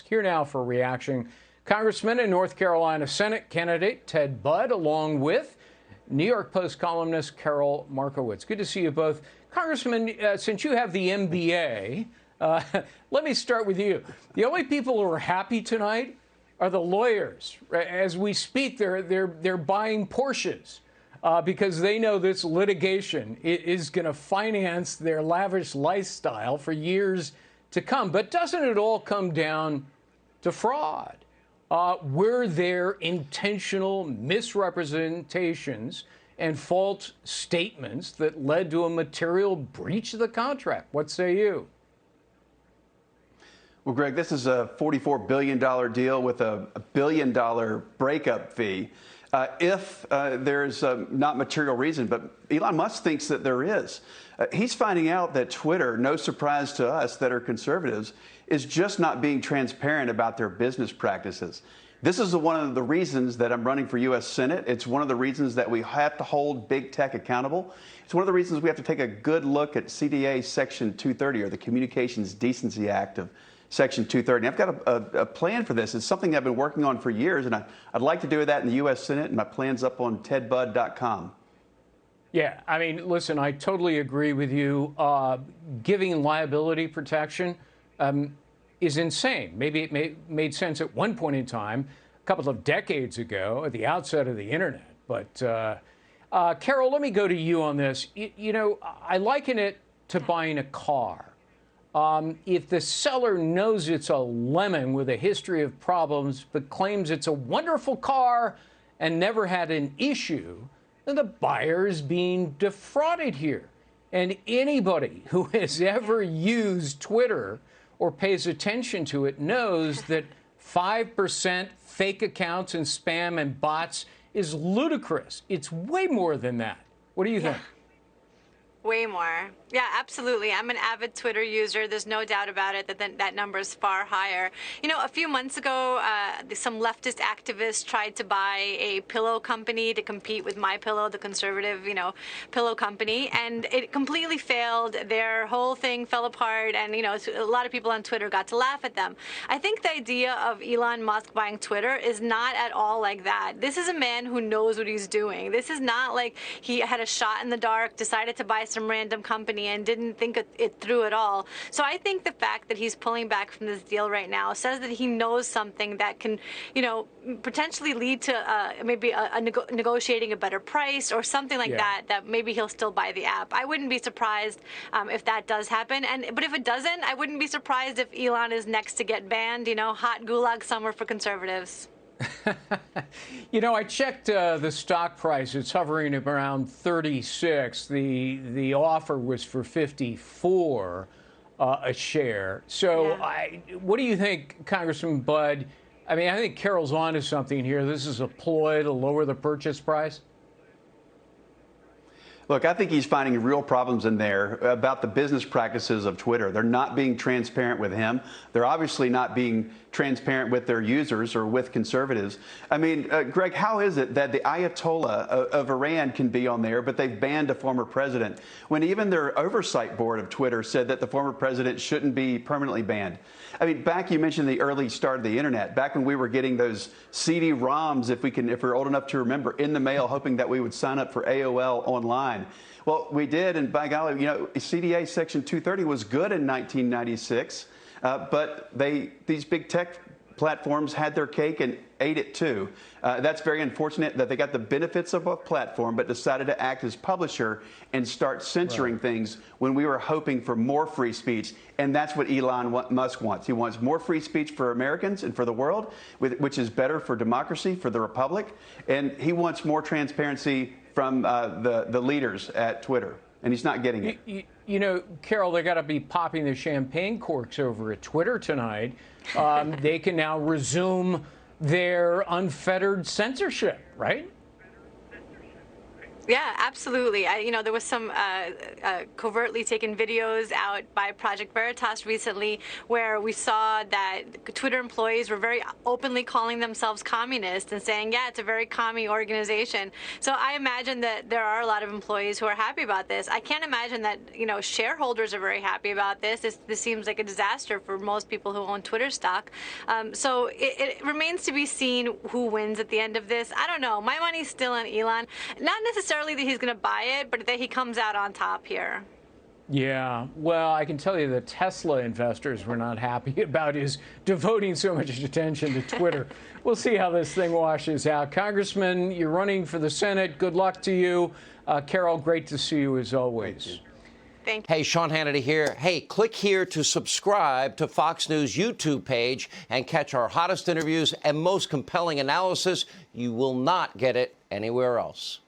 Here now for a reaction, Congressman and North Carolina Senate candidate Ted Budd, along with New York Post columnist Karol Markowicz. Good to see you both. Congressman, since you have the MBA, let me start with you. The only people who are happy tonight are the lawyers. As we speak, they're buying Porsches because they know this litigation is going to finance their lavish lifestyle for years to come. But doesn't it all come down to fraud? Were there intentional misrepresentations and false statements that led to a material breach of the contract? What say you? Well, Greg, this is a $44 billion deal with a $1 billion breakup fee. If there's not material reason, but Elon Musk thinks that there is. He's finding out that Twitter, no surprise to us that are conservatives, is just not being transparent about their business practices. This is one of the reasons that I'm running for U.S. Senate. It's one of the reasons that we have to hold big tech accountable. It's one of the reasons we have to take a good look at CDA Section 230, or the Communications Decency Act of Section 230. I've got a plan for this. It's something I've been working on for years, and I'd like to do that in the U.S. Senate, and my plan's up on tedbudd.com. Yeah, I mean, listen, I totally agree with you. Giving liability protection is insane. Maybe it made sense at one point in time, a couple of decades ago, at the outset of the internet. But Karol, let me go to you on this. You know, I liken it to buying a car. If the seller knows it's a lemon with a history of problems, but claims it's a wonderful car and never had an issue, then the buyer is being defrauded here. And anybody who has ever used Twitter or pays attention to it knows that 5% fake accounts and spam and bots is ludicrous. It's way more than that. What do you think? Way more. Yeah, absolutely. I'm an avid Twitter user. There's no doubt about it that that number is far higher. You know, a few months ago, some leftist activists tried to buy a pillow company to compete with MyPillow, the conservative, pillow company, and it completely failed. Their whole thing fell apart, and, a lot of people on Twitter got to laugh at them. I think the idea of Elon Musk buying Twitter is not at all like that. This is a man who knows what he's doing. This is not like he had a shot in the dark, decided to buy some random company and didn't think it through at all. So I think the fact that he's pulling back from this deal right now says that he knows something that can, potentially lead to maybe negotiating a better price or something like that maybe he'll still buy the app. I wouldn't be surprised if that does happen. But if it doesn't, I wouldn't be surprised if Elon is next to get banned, hot gulag summer for conservatives. I checked the stock price. It's hovering around 36. The offer was for 54 a share. So what do you think, Congressman Budd? I mean, I think Karol's onto something here. This is a ploy to lower the purchase price. Look, I think he's finding real problems in there about the business practices of Twitter. They're not being transparent with him. They're obviously not being transparent with their users or with conservatives. I mean, Greg, how is it that the Ayatollah of Iran can be on there, but they've banned a former president, when even their oversight board of Twitter said that the former president shouldn't be permanently banned? I mean, you mentioned the early start of the internet, back when we were getting those CD-ROMs, if we're old enough to remember, in the mail, hoping that we would sign up for AOL online. Well, we did, and by golly, CDA Section 230 was good in 1996, but these big tech platforms had their cake and ate it too. That's very unfortunate that they got the benefits of a platform but decided to act as publisher and start censoring things when we were hoping for more free speech. And that's what Elon Musk wants. He wants more free speech for Americans and for the world, which is better for democracy, for the republic. And he wants more transparency from the leaders at Twitter. And he's not getting it. Karol, they got to be popping the champagne corks over at Twitter tonight. They can now resume their unfettered censorship, right? Yeah, absolutely. There was some covertly taken videos out by Project Veritas recently where we saw that Twitter employees were very openly calling themselves communist and saying, yeah, it's a very commie organization. So I imagine that there are a lot of employees who are happy about this. I can't imagine that, shareholders are very happy about this. This seems like a disaster for most people who own Twitter stock. So it remains to be seen who wins at the end of this. I don't know. My money's still on Elon. Not necessarily that he's going to buy it, but that he comes out on top here. Yeah, well, I can tell you that Tesla investors were not happy about his devoting so much attention to Twitter. We'll see how this thing washes out. Congressman, you're running for the Senate. Good luck to you. Karol, great to see you as always. Thank you. Hey, Sean Hannity here. Hey, click here to subscribe to Fox News YouTube page and catch our hottest interviews and most compelling analysis. You will not get it anywhere else.